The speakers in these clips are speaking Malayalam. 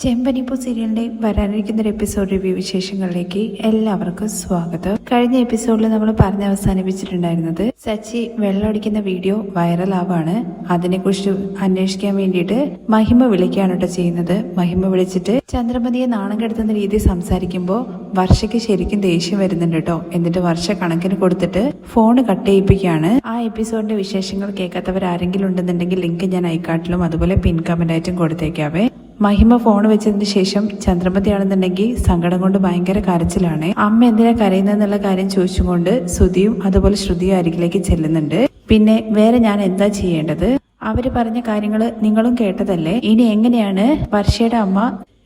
ചെമ്പനിപ്പൂ സീരിയലിന്റെ വരാനിരിക്കുന്ന ഒരു എപ്പിസോഡ് റിവ്യൂ വിശേഷങ്ങളിലേക്ക് എല്ലാവർക്കും സ്വാഗതം. കഴിഞ്ഞ എപ്പിസോഡിൽ നമ്മൾ പറഞ്ഞ് അവസാനിപ്പിച്ചിട്ടുണ്ടായിരുന്നത് സച്ചി വെള്ളമടിക്കുന്ന വീഡിയോ വൈറലാവാണ്. അതിനെക്കുറിച്ച് അന്വേഷിക്കാൻ വേണ്ടിയിട്ട് മഹിമ വിളിക്കുകയാണ് കേട്ടോ ചെയ്യുന്നത്. മഹിമ വിളിച്ചിട്ട് ചന്ദ്രമതിയെ നാണം കെടുത്തുന്ന രീതി സംസാരിക്കുമ്പോൾ വർഷയ്ക്ക് ശരിക്കും ദേഷ്യം വരുന്നുണ്ട് കേട്ടോ. എന്നിട്ട് വർഷ കണക്കിന് കൊടുത്തിട്ട് ഫോണ് കട്ട് ചെയ്യിപ്പിക്കുകയാണ്. ആ എപ്പിസോഡിന്റെ വിശേഷങ്ങൾ കേൾക്കാത്തവർ ആരെങ്കിലും ഉണ്ടെന്നുണ്ടെങ്കിൽ ലിങ്ക് ഞാൻ ഐക്കാർട്ടിലും അതുപോലെ പിൻ കമന്റ് ആയിട്ടും കൊടുത്തേക്കാവേ. മഹിമ ഫോൺ വെച്ചതിന് ശേഷം ചന്ദ്രമതി ആണെന്നുണ്ടെങ്കിൽ സങ്കടം കൊണ്ട് ഭയങ്കര കരച്ചിലാണ്. അമ്മ എന്തിനാ കരയുന്നെന്നുള്ള കാര്യം ചോദിച്ചുകൊണ്ട് സുധിയും അതുപോലെ ശ്രുതിയും അരികിലേക്ക് ചെല്ലുന്നുണ്ട്. പിന്നെ വേറെ ഞാൻ എന്താ ചെയ്യേണ്ടത്? അവര് പറഞ്ഞ കാര്യങ്ങള് നിങ്ങളും കേട്ടതല്ലേ. ഇനി എങ്ങനെയാണ് വർഷയുടെ അമ്മ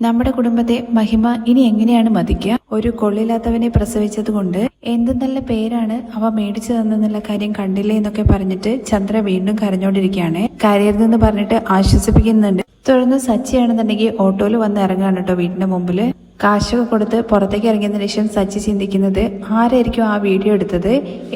നമ്മുടെ കുടുംബത്തെ മഹിമ ഇനി എങ്ങനെയാണ് മതിക്കുക? ഒരു കൊള്ളില്ലാത്തവനെ പ്രസവിച്ചത് കൊണ്ട് എന്ത് നല്ല പേരാണ് അവ മേടിച്ചു തന്നെന്നുള്ള കാര്യം കണ്ടില്ലേ എന്നൊക്കെ പറഞ്ഞിട്ട് ചന്ദ്ര വീണ്ടും കരഞ്ഞോണ്ടിരിക്കുകയാണ്. കരയരുതെന്ന് പറഞ്ഞിട്ട് ആശ്വസിപ്പിക്കുന്നുണ്ട്. തുടർന്ന് സച്ചിയാണെന്നുണ്ടെങ്കിൽ ഓട്ടോയിൽ വന്ന് ഇറങ്ങാണ് കേട്ടോ വീടിന്റെ മുമ്പില്. കാശൊക്കെ കൊടുത്ത് പുറത്തേക്ക് ഇറങ്ങിയതിനു ശേഷം സച്ചി ചിന്തിക്കുന്നത് ആരായിരിക്കും ആ വീഡിയോ എടുത്തത്,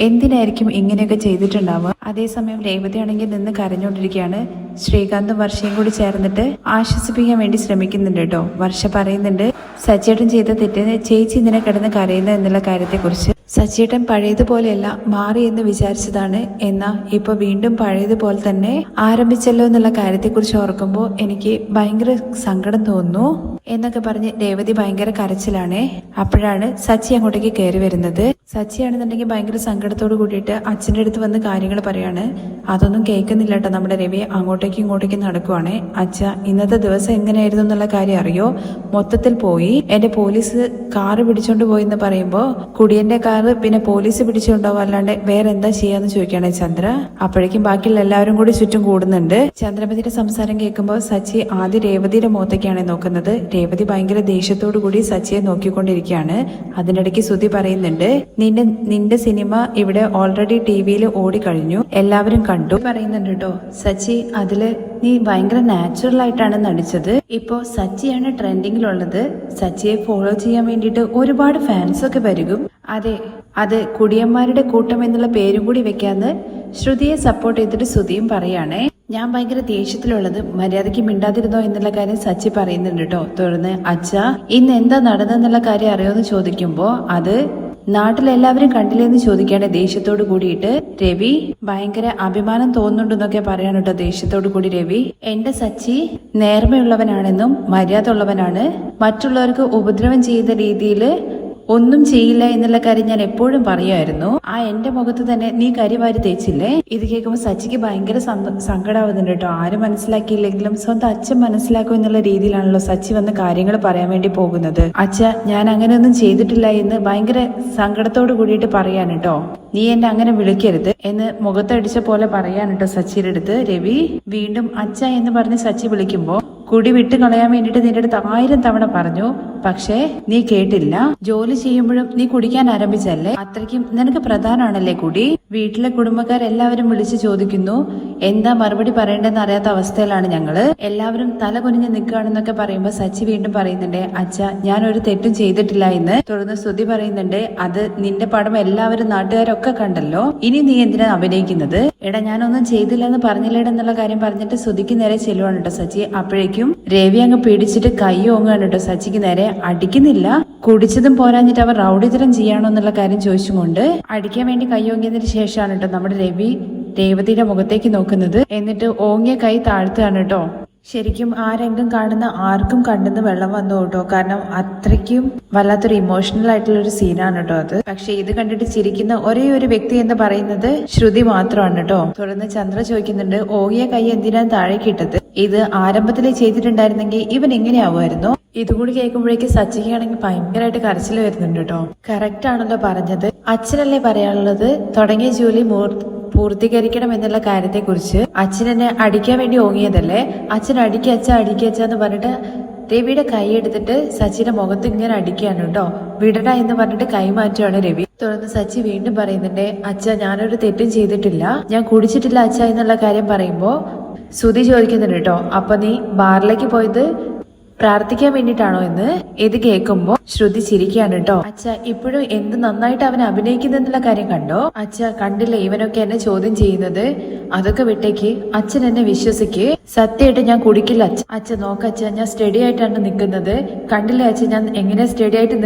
എന്തിനായിരിക്കും ഇങ്ങനെയൊക്കെ ചെയ്തിട്ടുണ്ടാവുക. അതേസമയം രേവതി ആണെങ്കിൽ നിന്ന് കരഞ്ഞോണ്ടിരിക്കുകയാണ്. ശ്രീകാന്തും വർഷയും കൂടി ചേർന്നിട്ട് ആശ്വസിപ്പിക്കാൻ വേണ്ടി ശ്രമിക്കുന്നുണ്ട് കേട്ടോ. വർഷ പറയുന്നുണ്ട് സച്ചിയേട്ടൻ ചെയ്ത തെറ്റിന് ചേച്ചി ഇതിനെ കിടന്ന് കരയുന്ന എന്നുള്ള കാര്യത്തെക്കുറിച്ച്. സച്ചിയേട്ടൻ പഴയതുപോലെയല്ല മാറി എന്ന് വിചാരിച്ചതാണ്, എന്നാ ഇപ്പൊ വീണ്ടും പഴയതുപോലെ തന്നെ ആരംഭിച്ചല്ലോ എന്നുള്ള കാര്യത്തെക്കുറിച്ച് ഓർക്കുമ്പോൾ എനിക്ക് ഭയങ്കര സങ്കടം തോന്നുന്നു എന്നൊക്കെ പറഞ്ഞ് രേവതി ഭയങ്കര കരച്ചിലാണേ. അപ്പോഴാണ് സച്ചി അങ്ങോട്ടേക്ക് കയറി വരുന്നത്. സച്ചിയാണെന്നുണ്ടെങ്കിൽ ഭയങ്കര സങ്കടത്തോട് കൂടിയിട്ട് അച്ഛൻ്റെ അടുത്ത് വന്ന് കാര്യങ്ങൾ പറയാണ്. അതൊന്നും കേൾക്കുന്നില്ല കേട്ടോ നമ്മുടെ രവി. അങ്ങോട്ടേക്കും ഇങ്ങോട്ടേക്കും നടക്കുവാണേ. അച്ഛ ഇന്നത്തെ ദിവസം എങ്ങനെയായിരുന്നു എന്നുള്ള കാര്യം അറിയോ? മൊത്തത്തിൽ പോയി. എന്റെ പോലീസ് കാറ് പിടിച്ചോണ്ട് പോയി എന്ന് പറയുമ്പോ കുടിയന്റെ കാറ് പിന്നെ പോലീസ് പിടിച്ചോണ്ടാവും, അല്ലാണ്ട് വേറെ എന്താ ചെയ്യാന്ന് ചോദിക്കുകയാണ് ചന്ദ്ര. അപ്പോഴേക്കും ബാക്കിയുള്ള എല്ലാവരും കൂടി ചുറ്റും കൂടുന്നുണ്ട്. ചന്ദ്രമതിയുടെ സംസാരം കേൾക്കുമ്പോൾ സച്ചി ആദ്യം രേവതിയുടെ മുഖത്തേക്കാണ് നോക്കുന്നത്. രേവതി ഭയങ്കര ദേഷ്യത്തോടു കൂടി സച്ചിയെ നോക്കിക്കൊണ്ടിരിക്കുകയാണ്. അതിനിടയ്ക്ക് സുധി പറയുന്നുണ്ട് നിന്റെ സിനിമ ഇവിടെ ഓൾറെഡി ടിവിയിൽ ഓടിക്കഴിഞ്ഞു, എല്ലാവരും കണ്ടു പറയുന്നുണ്ട് കേട്ടോ. സച്ചി അതില് നീ ഭയങ്കര നാച്ചുറൽ ആയിട്ടാണ് നടിച്ചത്. ഇപ്പോ സച്ചിയാണ് ട്രെൻഡിങ്ങിലുള്ളത്. സച്ചിയെ ഫോളോ ചെയ്യാൻ വേണ്ടിയിട്ട് ഒരുപാട് ഫാൻസ് ഒക്കെ വരും. അതെ കുടിയന്മാരുടെ കൂട്ടം എന്നുള്ള പേരും കൂടി വെക്കാന്ന് ശ്രുതിയെ സപ്പോർട്ട് ചെയ്തിട്ട് സുധിയും പറയാണേ. ഞാൻ ഭയങ്കര ദേഷ്യത്തിലുള്ളത് മര്യാദയ്ക്ക് മിണ്ടാതിരുന്നോ എന്നുള്ള കാര്യം സച്ചി പറയുന്നുണ്ട് കേട്ടോ. തുടർന്ന് അച്ഛാ ഇന്ന് എന്താ നടന്നെന്നുള്ള കാര്യം അറിയോന്ന് ചോദിക്കുമ്പോ അത് നാട്ടിലെല്ലാവരും കണ്ടില്ലേന്ന് ചോദിക്കാണ് ദേഷ്യത്തോട് കൂടിയിട്ട്. രവി ഭയങ്കര അഭിമാനം തോന്നുന്നുണ്ടെന്നൊക്കെ പറയാൻ കേട്ടോ ദേഷ്യത്തോട് കൂടി രവി. എന്റെ സച്ചി നേർമയുള്ളവനാണെന്നും മര്യാദ ഉള്ളവനാണ്, മറ്റുള്ളവർക്ക് ഉപദ്രവം ചെയ്യുന്ന രീതിയിൽ ഒന്നും ചെയ്യില്ല എന്നുള്ള കാര്യം ഞാൻ എപ്പോഴും പറയുമായിരുന്നു. ആ എന്റെ മുഖത്ത് തന്നെ നീ കരിവാരി തേച്ചില്ലേ. ഇത് കേൾക്കുമ്പോൾ സച്ചിക്ക് ഭയങ്കര സങ്കടാവുന്നുണ്ട് കേട്ടോ. ആരും മനസ്സിലാക്കിയില്ലെങ്കിലും സ്വന്തം അച്ഛൻ മനസ്സിലാക്കും എന്നുള്ള രീതിയിലാണല്ലോ സച്ചി വന്ന് കാര്യങ്ങൾ പറയാൻ വേണ്ടി പോകുന്നത്. അച്ഛ ഞാൻ അങ്ങനെയൊന്നും ചെയ്തിട്ടില്ല എന്ന് ഭയങ്കര സങ്കടത്തോട് കൂടിയിട്ട് പറയാൻ കേട്ടോ. നീ എന്നെ അങ്ങനെ വിളിക്കരുത് എന്ന് മുഖത്തടിച്ച പോലെ പറയാൻ കേട്ടോ സച്ചിയുടെ അടുത്ത് രവി. വീണ്ടും അച്ഛ എന്ന് പറഞ്ഞ് സച്ചി വിളിക്കുമ്പോ കുടി വിട്ട് കളയാൻ വേണ്ടിട്ട് നിന്റെ അടുത്ത് 1000 തവണ പറഞ്ഞു, പക്ഷേ നീ കേട്ടില്ല. ജോലി ചെയ്യുമ്പോഴും നീ കുടിക്കാൻ ആരംഭിച്ചല്ലേ, അത്രയ്ക്കും നിനക്ക് പ്രധാനമാണല്ലേ കുടി. വീട്ടിലെ കുടുംബക്കാരെല്ലാവരും വിളിച്ചു ചോദിക്കുന്നു എന്താ മറുപടി പറയേണ്ടെന്ന് അറിയാത്ത അവസ്ഥയിലാണ് ഞങ്ങള്. എല്ലാവരും തല കുനിഞ്ഞ് നിൽക്കുകയാണെന്നൊക്കെ പറയുമ്പോ സച്ചി വീണ്ടും പറയുന്നുണ്ട് അച്ഛ ഞാൻ ഒരു തെറ്റും ചെയ്തിട്ടില്ല എന്ന്. തുടർന്ന് സ്തുതി പറയുന്നുണ്ട് അത് നിന്റെ പടം എല്ലാവരും നാട്ടുകാരൊക്കെ കണ്ടല്ലോ, ഇനി നീ എന്തിനാ അഭിനയിക്കുന്നത്? എടാ ഞാനൊന്നും ചെയ്തില്ല എന്ന് പറഞ്ഞില്ലേടെന്നുള്ള കാര്യം പറഞ്ഞിട്ട് സ്തുതിക്ക് നേരെ ചെല്ലുവാണ് കേട്ടോ സച്ചി. അപ്പോഴേക്കും രവി അങ്ങ് പിടിച്ചിട്ട് കൈ ഓങ്ങാണ് കേട്ടോ സച്ചിക്ക് നേരെ. അടിക്കുന്നില്ല, കുടിച്ചതും പോരാഞ്ഞിട്ട് അവർ റൗഡിതരം ചെയ്യാണോ എന്നുള്ള കാര്യം ചോദിച്ചുകൊണ്ട് അടിക്കാൻ വേണ്ടി കൈ ഓങ്ങിയതിന് ശേഷമാണ് കേട്ടോ നമ്മുടെ രവി രേവതിയുടെ മുഖത്തേക്ക് നോക്കുന്നത്. എന്നിട്ട് ഓങ്ങിയ കൈ താഴ്ത്തുകയാണ് കേട്ടോ. ശരിക്കും ആ രംഗം കാണുന്ന ആർക്കും കണ്ടെന്ന് വെള്ളം വന്നു കേട്ടോ. കാരണം അത്രയ്ക്കും വല്ലാത്തൊരു ഇമോഷണൽ ആയിട്ടുള്ള ഒരു സീനാണ് കേട്ടോ അത്. പക്ഷെ ഇത് കണ്ടിട്ട് ചിരിക്കുന്ന ഒരേ ഒരു വ്യക്തി എന്ന് പറയുന്നത് ശ്രുതി മാത്രമാണ് കേട്ടോ. തുടർന്ന് ചന്ദ്ര ചോദിക്കുന്നുണ്ട് ഓങ്ങിയ കൈ എന്തിനാണ് താഴേക്ക് ഇട്ടത്? ഇത് ആരംഭത്തിലേ ചെയ്തിട്ടുണ്ടായിരുന്നെങ്കിൽ ഇവൻ എങ്ങനെയാവുമായിരുന്നു? ഇതുകൂടി കേൾക്കുമ്പോഴേക്ക് സച്ചിക്കാണെങ്കിൽ ഭയങ്കരമായിട്ട് കരച്ചിൽ വരുന്നുണ്ട് കേട്ടോ. കറക്റ്റ് ആണല്ലോ പറഞ്ഞത്. അച്ഛനല്ലേ പറയാനുള്ളത് തുടങ്ങിയ ജോലി പൂർത്തീകരിക്കണം എന്നുള്ള കാര്യത്തെക്കുറിച്ച്. അച്ഛനെന്നെ അടിക്കാൻ വേണ്ടി ഓങ്ങിയതല്ലേ, അച്ഛൻ അടിക്കച്ചാന്ന് പറഞ്ഞിട്ട് രവിയുടെ കൈ എടുത്തിട്ട് സച്ചിയുടെ മുഖത്ത് ഇങ്ങനെ അടിക്കുകയാണ് കേട്ടോ. വിടട എന്ന് പറഞ്ഞിട്ട് കൈ മാറ്റുകയാണ് രവി. തുടർന്ന് സച്ചി വീണ്ടും പറയുന്നുണ്ട് അച്ഛ ഞാനൊരു തെറ്റും ചെയ്തിട്ടില്ല, ഞാൻ കുടിച്ചിട്ടില്ല അച്ഛ എന്നുള്ള കാര്യം പറയുമ്പോ സുധി ചോദിക്കുന്നുണ്ട് കേട്ടോ അപ്പൊ നീ ബാറിലേക്ക് പോയത് പ്രാർത്ഥിക്കാൻ വേണ്ടിയിട്ടാണോ എന്ന് ഇത് കേൾക്കുമ്പോ ശ്രുതി ചിരിക്കുകയാണ് കേട്ടോ. അച്ഛ ഇപ്പോഴും എന്ത് നന്നായിട്ട് അവൻ അഭിനയിക്കുന്നുള്ള കാര്യം കണ്ടോ? അച്ഛ കണ്ടില്ലേ ഇവനൊക്കെ എന്നെ ചോദ്യം ചെയ്യുന്നത്? അതൊക്കെ വിട്ടേക്ക്, അച്ഛൻ എന്നെ വിശ്വസിക്ക്. സത്യമായിട്ട് ഞാൻ കുടിക്കില്ല അച്ഛ. അച്ഛ നോക്കച്ഛ, ഞാൻ സ്റ്റഡി ആയിട്ടാണ് നിൽക്കുന്നത്. കണ്ടില്ലേ അച്ഛൻ ഞാൻ എങ്ങനെ സ്റ്റഡി ആയിട്ട്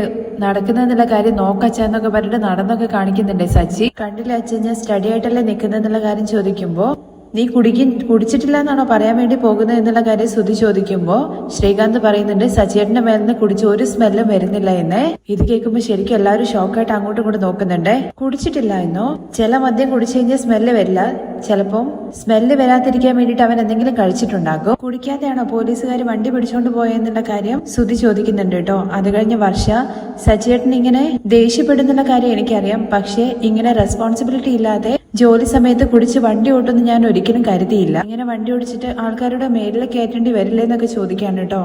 നടക്കുന്നതെന്നുള്ള കാര്യം നോക്കച്ഛ എന്നൊക്കെ പറഞ്ഞിട്ട് നടന്നൊക്കെ കാണിക്കുന്നുണ്ടേ സച്ചി. കണ്ടില്ലേ അച്ഛൻ ഞാൻ സ്റ്റഡി ആയിട്ടല്ലേ നിൽക്കുന്നതെന്നുള്ള കാര്യം ചോദിക്കുമ്പോ നീ കുടിച്ചിട്ടില്ല എന്നാണോ പറയാൻ വേണ്ടി പോകുന്നത് എന്നുള്ള കാര്യം ശ്രുതി ചോദിക്കുമ്പോ ശ്രീകാന്ത് പറയുന്നുണ്ട് സച്ചിയേട്ടന്റെ മേലിന്ന് കുടിച്ച് ഒരു സ്മെല്ലും വരുന്നില്ല എന്ന്. ഇത് കേൾക്കുമ്പോ ശരിക്കും എല്ലാവരും ഷോക്കായിട്ട് അങ്ങോട്ടും ഇങ്ങോട്ടും നോക്കുന്നുണ്ട്. കുടിച്ചിട്ടില്ല എന്നോ? ചില മദ്യം കുടിച്ചു കഴിഞ്ഞാൽ സ്മെല്ല് വരില്ല, ചിലപ്പം സ്മെല്ല് വരാതിരിക്കാൻ വേണ്ടിട്ട് അവൻ എന്തെങ്കിലും കഴിച്ചിട്ടുണ്ടാകും. കുടിക്കാതെയാണോ പോലീസുകാർ വണ്ടി പിടിച്ചോണ്ട് പോയെന്നുള്ള കാര്യം ശ്രുതി ചോദിക്കുന്നുണ്ട് കേട്ടോ. അത് കഴിഞ്ഞ വർഷ സച്ചിയേട്ടൻ ഇങ്ങനെ ദേഷ്യപ്പെടുന്നുള്ള കാര്യം എനിക്കറിയാം, പക്ഷെ ഇങ്ങനെ റെസ്പോൺസിബിലിറ്റി ഇല്ലാതെ ജോലി സമയത്ത് കുടിച്ച് വണ്ടി ഓട്ടുന്നു ഞാൻ ഒരിക്കലും കരുതിയില്ല. ഇങ്ങനെ വണ്ടി ഓടിച്ചിട്ട് ആൾക്കാരുടെ മേലിൽ കയറ്റേണ്ടി വരില്ലെന്നൊക്കെ ചോദിക്കാണ് കേട്ടോ.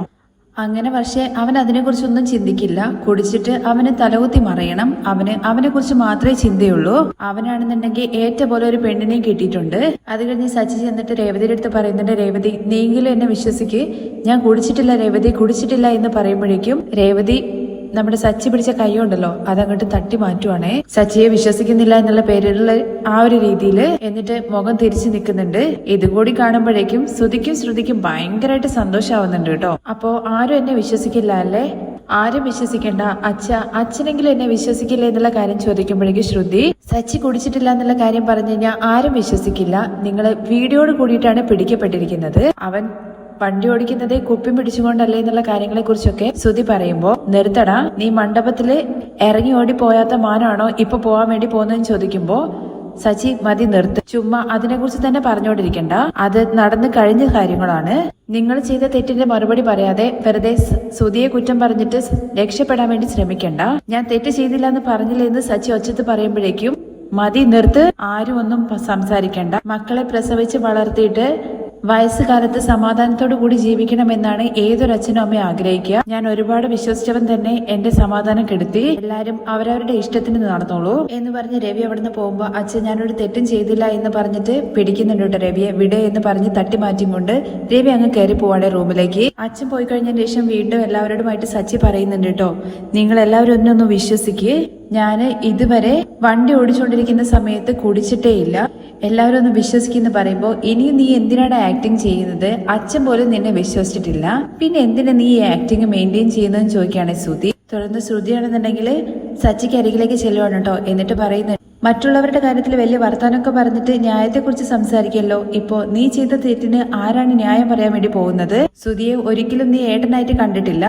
അങ്ങനെ പക്ഷേ അവൻ അതിനെക്കുറിച്ചൊന്നും ചിന്തിക്കില്ല. കുടിച്ചിട്ട് അവന് തലകുത്തി മറിയണം, അവനെ കുറിച്ച് മാത്രമേ ചിന്തയുള്ളൂ. അവനാണെന്നുണ്ടെങ്കിൽ ഏറ്റ പോലെ ഒരു പെണ്ണിനെയും കിട്ടിയിട്ടുണ്ട്. അത് കഴിഞ്ഞ് സച്ചി ചെന്നിട്ട് രേവതിയുടെ അടുത്ത് പറയുന്നുണ്ട്, രേവതി നീങ്കിലും എന്നെ വിശ്വസിക്ക്, ഞാൻ കുടിച്ചിട്ടില്ല രേവതി, കുടിച്ചിട്ടില്ല എന്ന് പറയുമ്പോഴേക്കും രേവതി നമ്മുടെ സച്ചി പിടിച്ച കൈ ഉണ്ടല്ലോ അതങ്ങോട്ട് തട്ടി മാറ്റുവാണേ. സച്ചിയെ വിശ്വസിക്കുന്നില്ല എന്നുള്ള പേരിലുള്ള ആ ഒരു രീതിയിൽ എന്നിട്ട് മുഖം തിരിച്ചു നിൽക്കുന്നുണ്ട്. ഇതും കൂടി കാണുമ്പോഴേക്കും ശ്രുതിക്കും ഭയങ്കരമായിട്ട് സന്തോഷാവുന്നുണ്ട് കേട്ടോ. അപ്പോ ആരും എന്നെ വിശ്വസിക്കില്ല അല്ലേ? ആരും വിശ്വസിക്കണ്ട അച്ഛനെങ്കിലും എന്നെ വിശ്വസിക്കില്ല എന്നുള്ള കാര്യം ചോദിക്കുമ്പോഴേക്കും ശ്രുതി സച്ചി കുടിച്ചിട്ടില്ല എന്നുള്ള കാര്യം പറഞ്ഞു കഴിഞ്ഞാൽ ആരും വിശ്വസിക്കില്ല. നിങ്ങള് വീഡിയോട് കൂടിയിട്ടാണ് പിടിക്കപ്പെട്ടിരിക്കുന്നത്. അവൻ വണ്ടി ഓടിക്കുന്നതേ കുപ്പി പിടിച്ചുകൊണ്ടല്ലേ എന്നുള്ള കാര്യങ്ങളെ കുറിച്ചൊക്കെ ശ്രുതി പറയുമ്പോ നിർത്തടാ, നീ മണ്ഡപത്തില് ഇറങ്ങി ഓടി പോയാത്ത മാനാണോ ഇപ്പൊ പോവാൻ വേണ്ടി പോകുന്നതെന്ന് ചോദിക്കുമ്പോ സച്ചി മതി നിർത്ത്, ചുമ്മാ അതിനെ കുറിച്ച് തന്നെ പറഞ്ഞോണ്ടിരിക്കണ്ട, അത് നടന്നു കഴിഞ്ഞ കാര്യങ്ങളാണ്. നിങ്ങൾ ചെയ്ത തെറ്റിന്റെ മറുപടി പറയാതെ വെറുതെ ശ്രുതിയെ കുറ്റം പറഞ്ഞിട്ട് രക്ഷപ്പെടാൻ വേണ്ടി ശ്രമിക്കണ്ട. ഞാൻ തെറ്റ് ചെയ്തില്ല എന്ന് പറഞ്ഞില്ല എന്ന് സച്ചി ഒച്ചത്ത് പറയുമ്പോഴേക്കും മതി നിർത്ത്, ആരും ഒന്നും സംസാരിക്കണ്ട. മക്കളെ പ്രസവിച്ച് വളർത്തിയിട്ട് വയസ്സുകാലത്ത് സമാധാനത്തോടു കൂടി ജീവിക്കണമെന്നാണ് ഏതൊരു അച്ഛനും അമ്മയും ആഗ്രഹിക്കുക. ഞാൻ ഒരുപാട് വിശ്വസിച്ചവൻ തന്നെ എന്റെ സമാധാനം കെടുത്തി. എല്ലാരും അവരവരുടെ ഇഷ്ടത്തിന് നടന്നോളൂ എന്ന് പറഞ്ഞ് രവി അവിടുന്ന് പോകുമ്പോ അച്ഛൻ ഞാനൊരു തെറ്റും ചെയ്തില്ല എന്ന് പറഞ്ഞിട്ട് പിടിക്കുന്നുണ്ട് കേട്ടോ രവിയെ. വിടേ എന്ന് പറഞ്ഞ് തട്ടി മാറ്റിക്കൊണ്ട് രവി അങ്ങ് കയറി പോവാണ് റൂമിലേക്ക്. അച്ഛൻ പോയി കഴിഞ്ഞതിന് ശേഷം വീണ്ടും എല്ലാവരോടുമായിട്ട് സച്ചി പറയുന്നുണ്ട് കേട്ടോ, നിങ്ങൾ എല്ലാവരും ഒന്നൊന്ന് വിശ്വസിക്ക്, ഞാന് ഇതുവരെ വണ്ടി ഓടിച്ചുകൊണ്ടിരിക്കുന്ന സമയത്ത് കുടിച്ചിട്ടേ ഇല്ല, എല്ലാവരും ഒന്ന് വിശ്വസിക്കുന്ന പറയുമ്പോ ഇനിയും നീ എന്തിനാണ് ആക്ടിങ് ചെയ്യുന്നത്? അച്ഛൻ പോലും നിന്നെ വിശ്വസിച്ചിട്ടില്ല, പിന്നെ എന്തിനാ നീ ഈ ആക്ടിങ് മെയിൻറ്റെയിൻ ചെയ്യുന്നതെന്ന് ചോദിക്കുകയാണ് ശ്രുതി. തുടർന്ന് ശ്രുതിയാണെന്നുണ്ടെങ്കിൽ സച്ചിക്ക് അരികിലേക്ക് ചെല്ലുവാണ് കേട്ടോ. എന്നിട്ട് പറയുന്നു, മറ്റുള്ളവരുടെ കാര്യത്തിൽ വലിയ വർത്താനമൊക്കെ പറഞ്ഞിട്ട് ന്യായത്തെക്കുറിച്ച് സംസാരിക്കല്ലോ, ഇപ്പോ നീ ചെയ്ത തെറ്റിന് ആരാണ് ന്യായം പറയാൻ വേണ്ടി പോകുന്നത്? ശ്രുതിയെ ഒരിക്കലും നീ ഏട്ടനായിട്ട് കണ്ടിട്ടില്ല,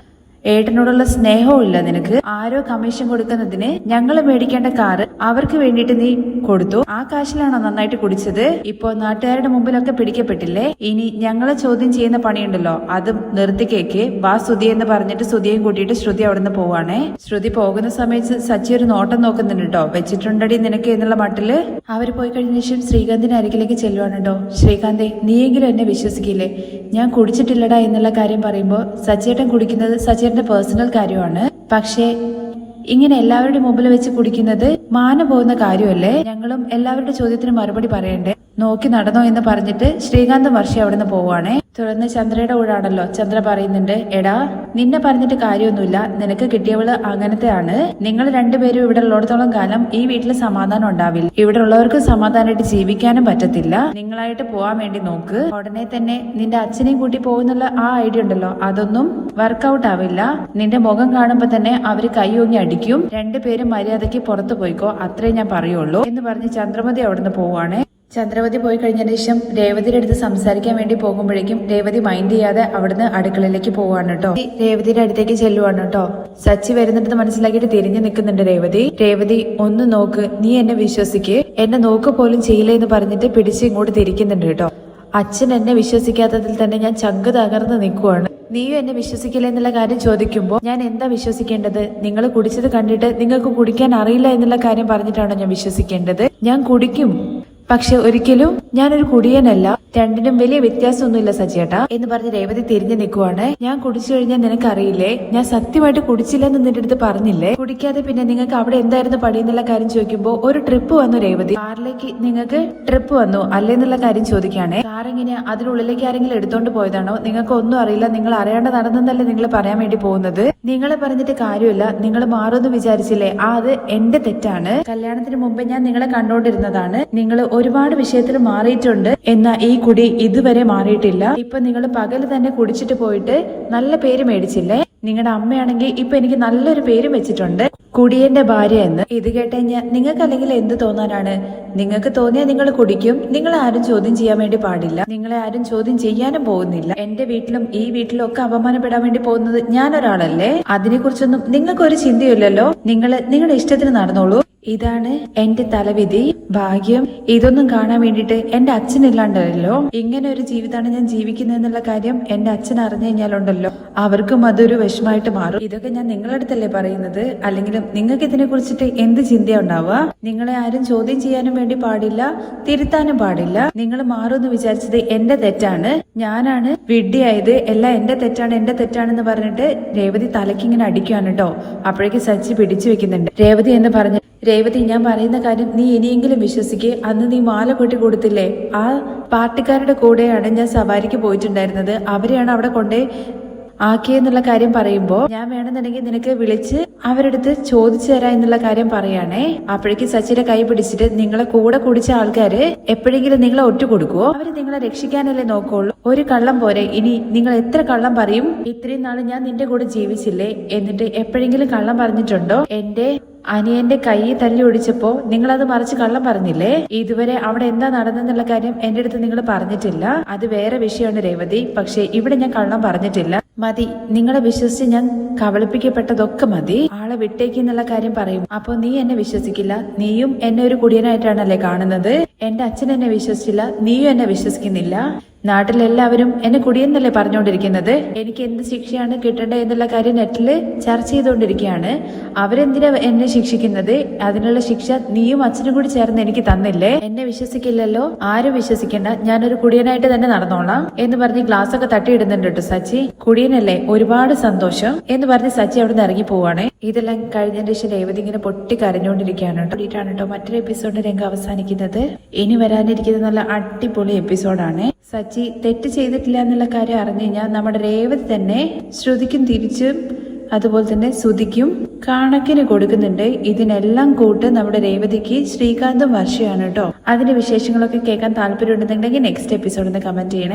ഏട്ടനോടുള്ള സ്നേഹവും ഇല്ല നിനക്ക്. ആരോ കമ്മീഷൻ കൊടുക്കുന്നതിന് ഞങ്ങൾ മേടിക്കേണ്ട കാറ് അവർക്ക് വേണ്ടിയിട്ട് നീ കൊടുത്തു, ആ കാശിലാണോ നന്നായിട്ട് കുടിച്ചത്? ഇപ്പോ നാട്ടുകാരുടെ മുമ്പിലൊക്കെ പിടിക്കപ്പെട്ടില്ലേ, ഇനി ഞങ്ങളെ ചോദ്യം ചെയ്യുന്ന പണിയുണ്ടല്ലോ അതും നിർത്തിക്കേക്ക്, വാ ശ്രുതി എന്ന് പറഞ്ഞിട്ട് ശ്രുതിയും കൂട്ടിയിട്ട് ശ്രുതി അവിടുന്ന് പോവാണേ. ശ്രുതി പോകുന്ന സമയത്ത് സച്ചി ഒരു നോട്ടം നോക്കുന്നുണ്ട് കേട്ടോ, വെച്ചിട്ടുണ്ടടി നിനക്ക് എന്നുള്ള മട്ടില്. അവര് പോയി കഴിഞ്ഞ ശേഷം ശ്രീകാന്തിന്റെ അരികിലേക്ക് ചെല്ലുവാണ് കേട്ടോ. ശ്രീകാന്തെ, നീയെങ്കിലും എന്നെ വിശ്വസിക്കില്ലേ, ഞാൻ കുടിച്ചിട്ടില്ലടാ എന്നുള്ള കാര്യം പറയുമ്പോ സച്ചിയേട്ടൻ കുടിക്കുന്നത് സച്ചിയേട്ടന്റെ പേഴ്സണൽ കാര്യമാണ്, പക്ഷേ ഇങ്ങനെ എല്ലാവരുടെ മുമ്പിൽ വെച്ച് കുടിക്കുന്നത് മാനം പോകുന്ന കാര്യമല്ലേ? ഞങ്ങളും എല്ലാവരുടെ ചോദ്യത്തിന് മറുപടി പറയണ്ടേ? നോക്കി നടന്നോ എന്ന് പറഞ്ഞിട്ട് ശ്രീകാന്ത് വർഷ അവിടുന്ന് പോവാണേ. തുടർന്ന് ചന്ദ്രയുടെ കൂടാണല്ലോ. ചന്ദ്ര പറയുന്നുണ്ട്, എടാ നിന്നെ പറഞ്ഞിട്ട് കാര്യമൊന്നുമില്ല, നിനക്ക് കിട്ടിയവള് അങ്ങനത്തെ ആണ്. നിങ്ങൾ രണ്ടുപേരും ഇവിടെ ഉള്ളിടത്തോളം കാലം ഈ വീട്ടിൽ സമാധാനം ഉണ്ടാവില്ല, ഇവിടെ ഉള്ളവർക്ക് സമാധാനമായിട്ട് ജീവിക്കാനും പറ്റത്തില്ല. നിങ്ങളായിട്ട് പോവാൻ വേണ്ടി നോക്ക്. ഉടനെ തന്നെ നിന്റെ അച്ഛനെയും കൂട്ടി പോകുന്നുള്ള ആ ഐഡിയ ഉണ്ടല്ലോ അതൊന്നും വർക്കൗട്ട് ആവില്ല. നിന്റെ മുഖം കാണുമ്പോ തന്നെ അവര് കൈയൊങ്ങി അടിക്കും. രണ്ടുപേരും മര്യാദയ്ക്ക് പുറത്തു പോയിക്കോ, അത്രേ ഞാൻ പറയുള്ളൂ എന്ന് പറഞ്ഞ് ചന്ദ്രമതി അവിടുന്ന് പോവാണ്. ചന്ദ്രവതി പോയി കഴിഞ്ഞതിന് ശേഷം രേവതിയുടെ അടുത്ത് സംസാരിക്കാൻ വേണ്ടി പോകുമ്പോഴേക്കും രേവതി മൈൻഡ് ചെയ്യാതെ അവിടുന്ന് അടുക്കളയിലേക്ക് പോവാണ് കേട്ടോ. രേവതിയുടെ അടുത്തേക്ക് ചെല്ലുവാണ് കേട്ടോ. സച്ചി വരുന്നിട്ട് മനസ്സിലാക്കിയിട്ട് തിരിഞ്ഞു നിൽക്കുന്നുണ്ട് രേവതി. രേവതി ഒന്ന് നോക്ക്, നീ എന്നെ വിശ്വസിക്ക്, എന്നെ നോക്ക് പോലും ചെയ്യില്ല എന്ന് പറഞ്ഞിട്ട് പിടിച്ച് ഇങ്ങോട്ട് തിരിക്കുന്നുണ്ട് കേട്ടോ. അച്ഛൻ എന്നെ വിശ്വസിക്കാത്തതിൽ തന്നെ ഞാൻ ചങ്ക് തകർന്ന് നിൽക്കുവാണ്. നീയും എന്നെ വിശ്വസിക്കില്ല എന്നുള്ള കാര്യം ചോദിക്കുമ്പോൾ ഞാൻ എന്താ വിശ്വസിക്കേണ്ടത്? നിങ്ങൾ കുടിച്ചത് കണ്ടിട്ട് നിങ്ങൾക്ക് കുടിക്കാൻ അറിയില്ല എന്നുള്ള കാര്യം പറഞ്ഞിട്ടാണോ ഞാൻ വിശ്വസിക്കേണ്ടത്? ഞാൻ കുടിക്കും, പക്ഷെ ഒരിക്കലും ഞാനൊരു കുടിയനല്ല, രണ്ടിനും വലിയ വ്യത്യാസമൊന്നുമില്ല സച്ചിയേട്ടാ എന്ന് പറഞ്ഞ് രേവതി തിരിഞ്ഞു നിൽക്കുവാണ്. ഞാൻ കുടിച്ചു കഴിഞ്ഞാൽ നിനക്കറിയില്ലേ, ഞാൻ സത്യമായിട്ട് കുടിച്ചില്ലെന്ന് നിന്റെ അടുത്ത് പറഞ്ഞില്ലേ, കുടിക്കാതെ പിന്നെ നിങ്ങൾക്ക് അവിടെ എന്തായിരുന്നു പടി എന്നുള്ള കാര്യം ചോദിക്കുമ്പോ ഒരു ട്രിപ്പ് വന്നു രേവതി, കാറിലേക്ക് നിങ്ങൾക്ക് ട്രിപ്പ് വന്നു അല്ലേന്നുള്ള കാര്യം ചോദിക്കുകയാണ്. കാർ എങ്ങനെയാ, അതിനുള്ളിലേക്ക് ആരെങ്കിലും എടുത്തോണ്ട് പോയതാണോ, നിങ്ങൾക്ക് ഒന്നും അറിയില്ല, നിങ്ങൾ അറിയാണ്ട് നടന്നെന്നല്ലേ നിങ്ങൾ പറയാൻ വേണ്ടി പോകുന്നത്. നിങ്ങളെ പറഞ്ഞിട്ട് കാര്യമില്ല, നിങ്ങൾ മാറുമെന്ന് വിചാരിച്ചില്ലേ, അത് എന്റെ തെറ്റാണ്. കല്യാണത്തിന് മുമ്പ് ഞാൻ നിങ്ങളെ കണ്ടോണ്ടിരുന്നതാണ്, നിങ്ങൾ ഒരുപാട് വിഷയത്തിൽ മാറിയിട്ടുണ്ട്, എന്നാ ഈ കുടി ഇതുവരെ മാറിയിട്ടില്ല. ഇപ്പൊ നിങ്ങൾ പകല് തന്നെ കുടിച്ചിട്ട് പോയിട്ട് നല്ല പേര് മേടിച്ചില്ലേ, നിങ്ങളുടെ അമ്മയാണെങ്കിൽ ഇപ്പൊ എനിക്ക് നല്ലൊരു പേരും വെച്ചിട്ടുണ്ട്, കുടിയന്റെ ഭാര്യ എന്ന്. ഇത് കേട്ടുകഴിഞ്ഞാൽ നിങ്ങൾക്ക് അല്ലെങ്കിൽ എന്ത് തോന്നാനാണ്, നിങ്ങൾക്ക് തോന്നിയാൽ നിങ്ങൾ കുടിക്കും, നിങ്ങളെ ആരും ചോദ്യം ചെയ്യാൻ വേണ്ടി പാടില്ല, നിങ്ങളെ ആരും ചോദ്യം ചെയ്യാനും പോകുന്നില്ല. എന്റെ വീട്ടിലും ഈ വീട്ടിലും ഒക്കെ അപമാനപ്പെടാൻ വേണ്ടി പോകുന്നത് ഞാനൊരാളല്ലേ, അതിനെക്കുറിച്ചൊന്നും നിങ്ങൾക്ക് ഒരു ചിന്തയില്ലല്ലോ, നിങ്ങളുടെ ഇഷ്ടത്തിന് നടന്നോളൂ. ഇതാണ് എന്റെ തലവിധി, ഭാഗ്യം. ഇതൊന്നും കാണാൻ വേണ്ടിട്ട് എന്റെ അച്ഛനില്ലാണ്ടല്ലോ, ഇങ്ങനെ ഒരു ജീവിതമാണ് ഞാൻ ജീവിക്കുന്നതെന്നുള്ള കാര്യം എന്റെ അച്ഛൻ അറിഞ്ഞു കഴിഞ്ഞാലുണ്ടല്ലോ, അവർക്കും അതൊരു വിഷമായിട്ട് മാറും. ഇതൊക്കെ ഞാൻ നിങ്ങളുടെ അടുത്തല്ലേ പറയുന്നത്, അല്ലെങ്കിലും നിങ്ങൾക്ക് ഇതിനെ കുറിച്ചിട്ട് എന്ത് ചിന്തയുണ്ടാവുക. നിങ്ങളെ ആരും ചോദ്യം ചെയ്യാനും വേണ്ടി പാടില്ല, തിരുത്താനും പാടില്ല. നിങ്ങൾ മാറുമെന്ന് വിചാരിച്ചത് എന്റെ തെറ്റാണ്, ഞാനാണ് വിഡ്ഢിയായത്, എല്ലാം എന്റെ തെറ്റാണെന്ന് പറഞ്ഞിട്ട് രേവതി തലക്കിങ്ങനെ അടിക്കുകയാണ് കേട്ടോ. അപ്പോഴേക്ക് സച്ചി പിടിച്ചു വെക്കുന്നുണ്ട്. രേവതി എന്ന് പറഞ്ഞ്, രേവതി ഞാൻ പറയുന്ന കാര്യം നീ ഇനിയെങ്കിലും വിശ്വസിക്കേ, അന്ന് നീ മാല പൊട്ടി കൊടുത്തില്ലേ, ആ പാർട്ടിക്കാരുടെ കൂടെയാണ് ഞാൻ സവാരിക്ക് പോയിട്ടുണ്ടായിരുന്നത്, അവരെയാണ് അവിടെ കൊണ്ടേ ആക്കിയെന്നുള്ള കാര്യം പറയുമ്പോ ഞാൻ വേണമെന്നുണ്ടെങ്കിൽ നിനക്ക് വിളിച്ച് അവരെടുത്ത് ചോദിച്ചു തരാം എന്നുള്ള കാര്യം പറയാണേ. അപ്പോഴേക്ക് സച്ചിയുടെ കൈ പിടിച്ചിട്ട്, നിങ്ങളെ കൂടെ കുടിച്ച ആൾക്കാര് എപ്പോഴെങ്കിലും നിങ്ങളെ ഒറ്റ കൊടുക്കുവോ, അവര് നിങ്ങളെ രക്ഷിക്കാനല്ലേ നോക്കുള്ളൂ, ഒരു കള്ളം പോരെ, ഇനി നിങ്ങൾ എത്ര കള്ളം പറയും, ഇത്രയും നാള് ഞാൻ നിന്റെ കൂടെ ജീവിച്ചില്ലേ, എന്നിട്ട് എപ്പോഴെങ്കിലും കള്ളം പറഞ്ഞിട്ടുണ്ടോ, എന്റെ അനിയന്റെ കൈ തല്ലി ഒടിച്ചപ്പോ നിങ്ങൾ അത് മറിച്ച് കള്ളം പറഞ്ഞില്ലേ, ഇതുവരെ അവിടെ എന്താ നടന്നെന്നുള്ള കാര്യം എന്റെ അടുത്ത് നിങ്ങൾ പറഞ്ഞിട്ടില്ല, അത് വേറെ വിഷയമാണ് രേവതി, പക്ഷെ ഇവിടെ ഞാൻ കള്ളം പറഞ്ഞിട്ടില്ല, മതി, നിങ്ങളെ വിശ്വസിച്ച് ഞാൻ കബളിപ്പിക്കപ്പെട്ടതൊക്കെ മതി, ആളെ വിട്ടേക്ക് എന്നുള്ള കാര്യം പറയും. അപ്പൊ നീ എന്നെ വിശ്വസിക്കില്ല, നീയും എന്നെ ഒരു കുടിയനായിട്ടാണല്ലേ കാണുന്നത്, എന്റെ അച്ഛൻ എന്നെ വിശ്വസിച്ചില്ല, നീയും എന്നെ വിശ്വസിക്കുന്നില്ല, നാട്ടിലെല്ലാവരും എന്നെ കുടിയെന്നല്ലേ പറഞ്ഞുകൊണ്ടിരിക്കുന്നത്, എനിക്ക് എന്ത് ശിക്ഷയാണ് കിട്ടേണ്ടത് എന്നുള്ള കാര്യം നെറ്റില് ചർച്ച ചെയ്തുകൊണ്ടിരിക്കുകയാണ്, അവരെന്തിനാ എന്നെ ശിക്ഷിക്കുന്നത്, അതിനുള്ള ശിക്ഷ നീയും അച്ഛനും കൂടി ചേർന്ന് എനിക്ക് തന്നില്ലേ, എന്നെ വിശ്വസിക്കില്ലല്ലോ, ആരും വിശ്വസിക്കണ്ട, ഞാനൊരു കുടിയനായിട്ട് തന്നെ നടന്നോളാം എന്ന് പറഞ്ഞ് ഗ്ലാസ് ഒക്കെ തട്ടിയിടുന്നുണ്ട് കേട്ടോ സച്ചി. കുടിയനല്ലേ, ഒരുപാട് സന്തോഷം എന്ന് പറഞ്ഞ് സച്ചി അവിടെ നിന്ന് ഇറങ്ങി പോവാണ്. ഇതെല്ലാം കഴിഞ്ഞതിന് ശേഷം രേവതി ഇങ്ങനെ പൊട്ടി കരഞ്ഞുകൊണ്ടിരിക്കുകയാണ് കേട്ടോ. മറ്റൊരു എപ്പിസോഡിന്റെ രംഗം അവസാനിക്കുന്നത്. ഇനി വരാനിരിക്കുന്ന നല്ല അടിപൊളി എപ്പിസോഡാണ്. സച്ചി തെറ്റ് ചെയ്തിട്ടില്ല എന്നുള്ള കാര്യം അറിഞ്ഞു കഴിഞ്ഞാൽ നമ്മുടെ രേവതി തന്നെ ശ്രുതിക്കും തിരിച്ചും അതുപോലെ തന്നെ ശ്രുതിക്കും കണക്കിന് കൊടുക്കുന്നുണ്ട്. ഇതിനെല്ലാം കൂട്ട് നമ്മുടെ രേവതിക്ക് ശ്രീകാന്തും വർഷയാണ് കേട്ടോ. അതിന്റെ വിശേഷങ്ങളൊക്കെ കേൾക്കാൻ താല്പര്യം ഉണ്ടെന്നുണ്ടെങ്കിൽ നെക്സ്റ്റ് എപ്പിസോഡിൽ കമന്റ് ചെയ്യണേ.